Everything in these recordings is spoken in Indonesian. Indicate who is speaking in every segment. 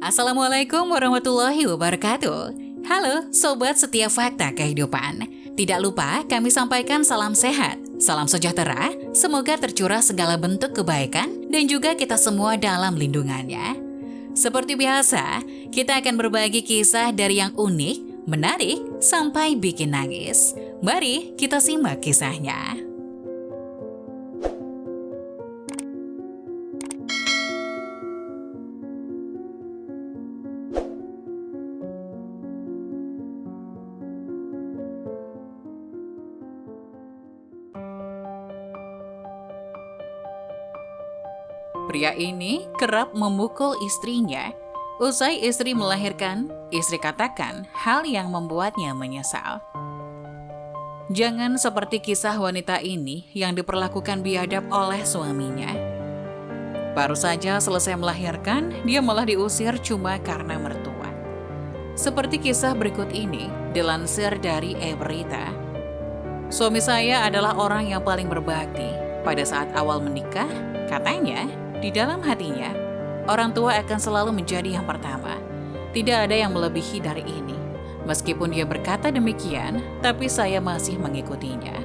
Speaker 1: Assalamualaikum warahmatullahi wabarakatuh. Halo Sobat Setiap Fakta Kehidupan. Tidak lupa kami sampaikan salam sehat, salam sejahtera, semoga tercurah segala bentuk kebaikan dan juga kita semua dalam lindungannya. Seperti biasa, kita akan berbagi kisah dari yang unik, menarik, sampai bikin nangis. Mari kita simak kisahnya. Pria ini kerap memukul istrinya. Usai istri melahirkan, istri katakan hal yang membuatnya menyesal. Jangan seperti kisah wanita ini yang diperlakukan biadab oleh suaminya. Baru saja selesai melahirkan, dia malah diusir cuma karena mertua. Seperti kisah berikut ini, dilansir dari e-berita. Suami saya adalah orang yang paling berbakti. Pada saat awal menikah, katanya, di dalam hatinya, orang tua akan selalu menjadi yang pertama. Tidak ada yang melebihi dari ini. Meskipun dia berkata demikian, tapi saya masih mengikutinya.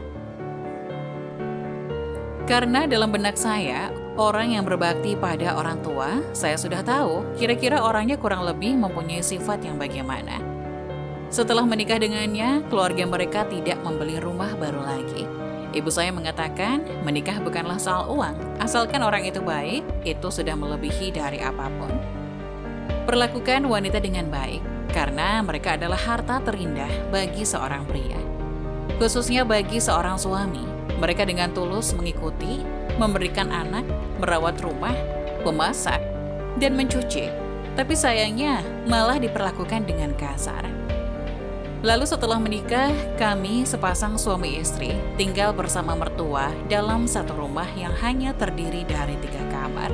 Speaker 1: Karena dalam benak saya, orang yang berbakti pada orang tua, saya sudah tahu kira-kira orangnya kurang lebih mempunyai sifat yang bagaimana. Setelah menikah dengannya, keluarga mereka tidak membeli rumah baru lagi. Ibu saya mengatakan, menikah bukanlah soal uang, asalkan orang itu baik, itu sudah melebihi dari apapun. Perlakukan wanita dengan baik, karena mereka adalah harta terindah bagi seorang pria. Khususnya bagi seorang suami, mereka dengan tulus mengikuti, memberikan anak, merawat rumah, memasak, dan mencuci. Tapi sayangnya, malah diperlakukan dengan kasar. Lalu setelah menikah, kami sepasang suami istri tinggal bersama mertua dalam satu rumah yang hanya terdiri dari 3 kamar.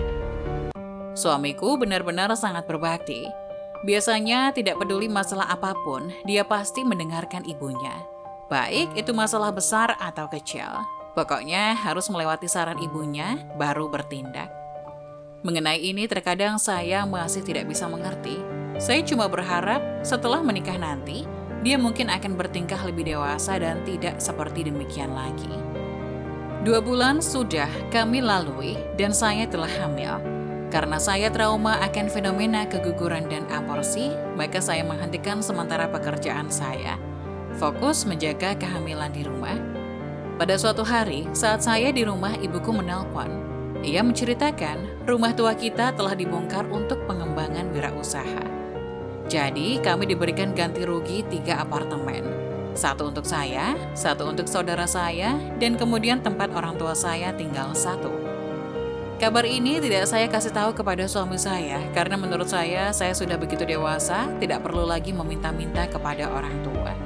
Speaker 1: Suamiku benar-benar sangat berbakti. Biasanya tidak peduli masalah apapun, dia pasti mendengarkan ibunya. Baik itu masalah besar atau kecil. Pokoknya harus melewati saran ibunya, baru bertindak. Mengenai ini terkadang saya masih tidak bisa mengerti. Saya cuma berharap setelah menikah nanti, dia mungkin akan bertingkah lebih dewasa dan tidak seperti demikian lagi. 2 bulan sudah kami lalui dan saya telah hamil. Karena saya trauma akan fenomena keguguran dan aborsi, maka saya menghentikan sementara pekerjaan saya. Fokus menjaga kehamilan di rumah. Pada suatu hari, saat saya di rumah, ibuku menelpon. Ia menceritakan rumah tua kita telah dibongkar untuk pengembangan wirausaha. Jadi, kami diberikan ganti rugi 3 apartemen. 1 untuk saya, 1 untuk saudara saya, dan kemudian tempat orang tua saya tinggal 1. Kabar ini tidak saya kasih tahu kepada suami saya, karena menurut saya sudah begitu dewasa, tidak perlu lagi meminta-minta kepada orang tua.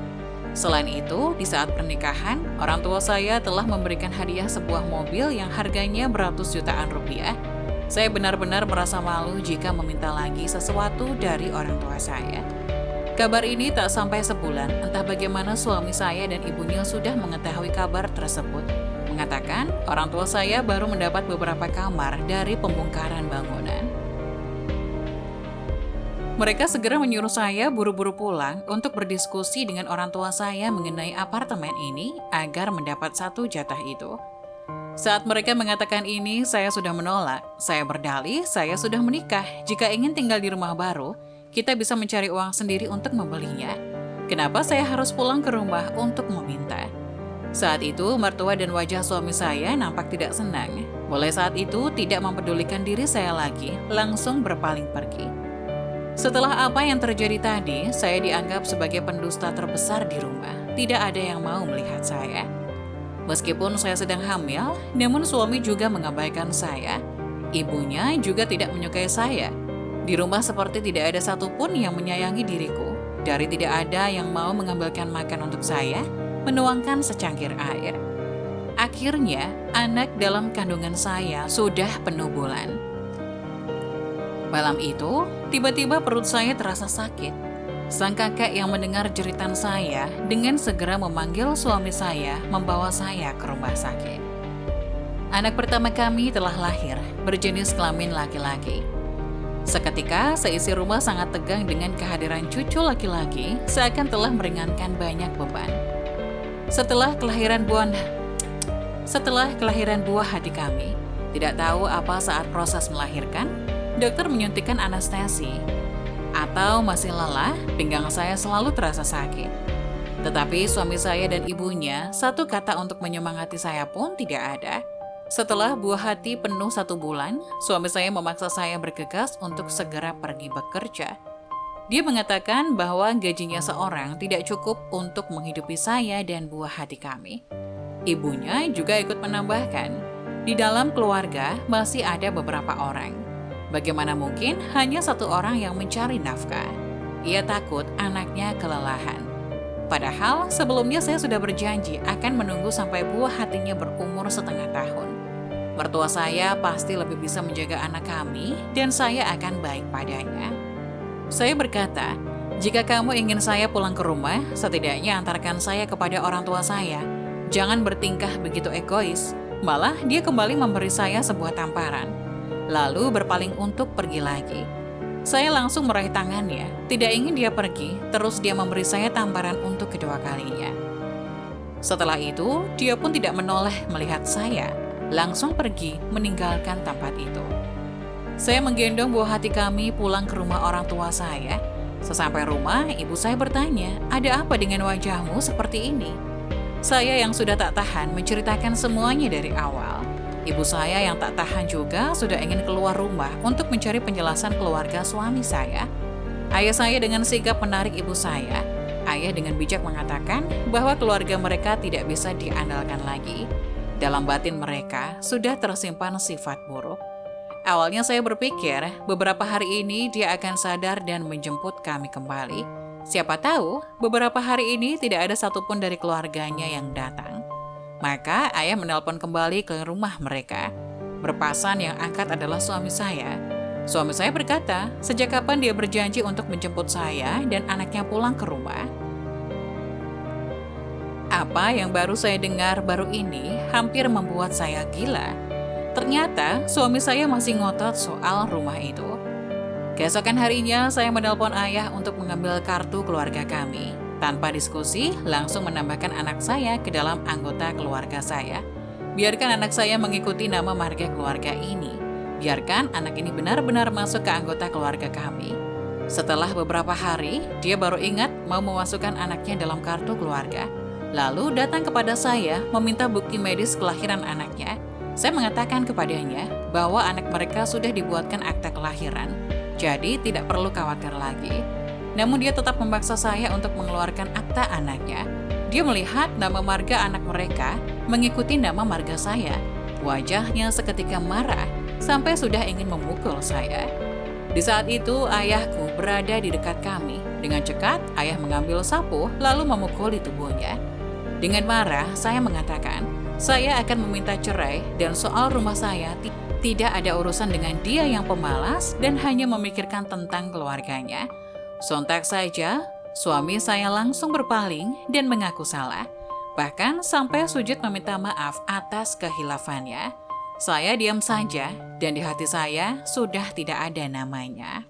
Speaker 1: Selain itu, di saat pernikahan, orang tua saya telah memberikan hadiah sebuah mobil yang harganya beratus jutaan rupiah. Saya benar-benar merasa malu jika meminta lagi sesuatu dari orang tua saya. Kabar ini tak sampai sebulan, entah bagaimana suami saya dan ibunya sudah mengetahui kabar tersebut. Mengatakan, orang tua saya baru mendapat beberapa kamar dari pembongkaran bangunan. Mereka segera menyuruh saya buru-buru pulang untuk berdiskusi dengan orang tua saya mengenai apartemen ini agar mendapat 1 jatah itu. Saat mereka mengatakan ini, saya sudah menolak. Saya berdalih, saya sudah menikah. Jika ingin tinggal di rumah baru, kita bisa mencari uang sendiri untuk membelinya. Kenapa saya harus pulang ke rumah untuk meminta? Saat itu, mertua dan wajah suami saya nampak tidak senang. Mulai saat itu, tidak mempedulikan diri saya lagi, langsung berpaling pergi. Setelah apa yang terjadi tadi, saya dianggap sebagai pendusta terbesar di rumah. Tidak ada yang mau melihat saya. Meskipun saya sedang hamil, namun suami juga mengabaikan saya. Ibunya juga tidak menyukai saya. Di rumah seperti tidak ada satupun yang menyayangi diriku. Dari tidak ada yang mau mengambilkan makan untuk saya, menuangkan secangkir air. Akhirnya, anak dalam kandungan saya sudah penuh bulan. Malam itu, tiba-tiba perut saya terasa sakit. Sang kakek yang mendengar jeritan saya dengan segera memanggil suami saya membawa saya ke rumah sakit. Anak pertama kami telah lahir, berjenis kelamin laki-laki. Seketika, seisi rumah sangat tegang dengan kehadiran cucu laki-laki, seakan telah meringankan banyak beban. Setelah kelahiran buah hati kami, tidak tahu apa saat proses melahirkan, dokter menyuntikkan anestesi. Atau masih lelah, pinggang saya selalu terasa sakit. Tetapi suami saya dan ibunya, satu kata untuk menyemangati saya pun tidak ada. Setelah buah hati penuh 1 bulan, suami saya memaksa saya bergegas untuk segera pergi bekerja. Dia mengatakan bahwa gajinya seorang tidak cukup untuk menghidupi saya dan buah hati kami. Ibunya juga ikut menambahkan, di dalam keluarga masih ada beberapa orang. Bagaimana mungkin hanya 1 orang yang mencari nafkah? Ia takut anaknya kelelahan. Padahal sebelumnya saya sudah berjanji akan menunggu sampai buah hatinya berumur 1/2 tahun. Mertua saya pasti lebih bisa menjaga anak kami dan saya akan baik padanya. Saya berkata, jika kamu ingin saya pulang ke rumah, setidaknya antarkan saya kepada orang tua saya. Jangan bertingkah begitu egois. Malah dia kembali memberi saya sebuah tamparan. Lalu berpaling untuk pergi lagi. Saya langsung meraih tangannya, tidak ingin dia pergi, terus dia memberi saya tamparan untuk kedua kalinya. Setelah itu, dia pun tidak menoleh melihat saya, langsung pergi meninggalkan tempat itu. Saya menggendong buah hati kami pulang ke rumah orang tua saya. Sesampai rumah, ibu saya bertanya, ada apa dengan wajahmu seperti ini? Saya yang sudah tak tahan menceritakan semuanya dari awal. Ibu saya yang tak tahan juga sudah ingin keluar rumah untuk mencari penjelasan keluarga suami saya. Ayah saya dengan sigap menarik ibu saya. Ayah dengan bijak mengatakan bahwa keluarga mereka tidak bisa diandalkan lagi. Dalam batin mereka sudah tersimpan sifat buruk. Awalnya saya berpikir beberapa hari ini dia akan sadar dan menjemput kami kembali. Siapa tahu beberapa hari ini tidak ada satupun dari keluarganya yang datang. Maka ayah menelpon kembali ke rumah mereka. Berpasan yang angkat adalah suami saya. Suami saya berkata, sejak kapan dia berjanji untuk menjemput saya dan anaknya pulang ke rumah. Apa yang baru saya dengar baru ini hampir membuat saya gila. Ternyata suami saya masih ngotot soal rumah itu. Keesokan harinya saya menelpon ayah untuk mengambil kartu keluarga kami. Tanpa diskusi, langsung menambahkan anak saya ke dalam anggota keluarga saya. Biarkan anak saya mengikuti nama marga keluarga ini. Biarkan anak ini benar-benar masuk ke anggota keluarga kami. Setelah beberapa hari, dia baru ingat mau memasukkan anaknya dalam kartu keluarga. Lalu datang kepada saya meminta bukti medis kelahiran anaknya. Saya mengatakan kepadanya bahwa anak mereka sudah dibuatkan akta kelahiran. Jadi tidak perlu khawatir lagi. Namun dia tetap memaksa saya untuk mengeluarkan akta anaknya. Dia melihat nama marga anak mereka mengikuti nama marga saya. Wajahnya seketika marah sampai sudah ingin memukul saya. Di saat itu ayahku berada di dekat kami. Dengan cekat, ayah mengambil sapu lalu memukuli tubuhnya. Dengan marah, saya mengatakan, saya akan meminta cerai dan soal rumah saya tidak ada urusan dengan dia yang pemalas dan hanya memikirkan tentang keluarganya. Sontak saja, suami saya langsung berpaling dan mengaku salah. Bahkan sampai sujud meminta maaf atas kehilafannya. Saya diam saja dan di hati saya sudah tidak ada namanya.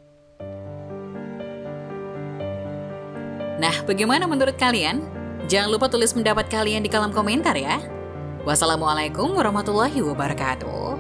Speaker 1: Nah, bagaimana menurut kalian? Jangan lupa tulis pendapat kalian di kolom komentar ya. Wassalamualaikum warahmatullahi wabarakatuh.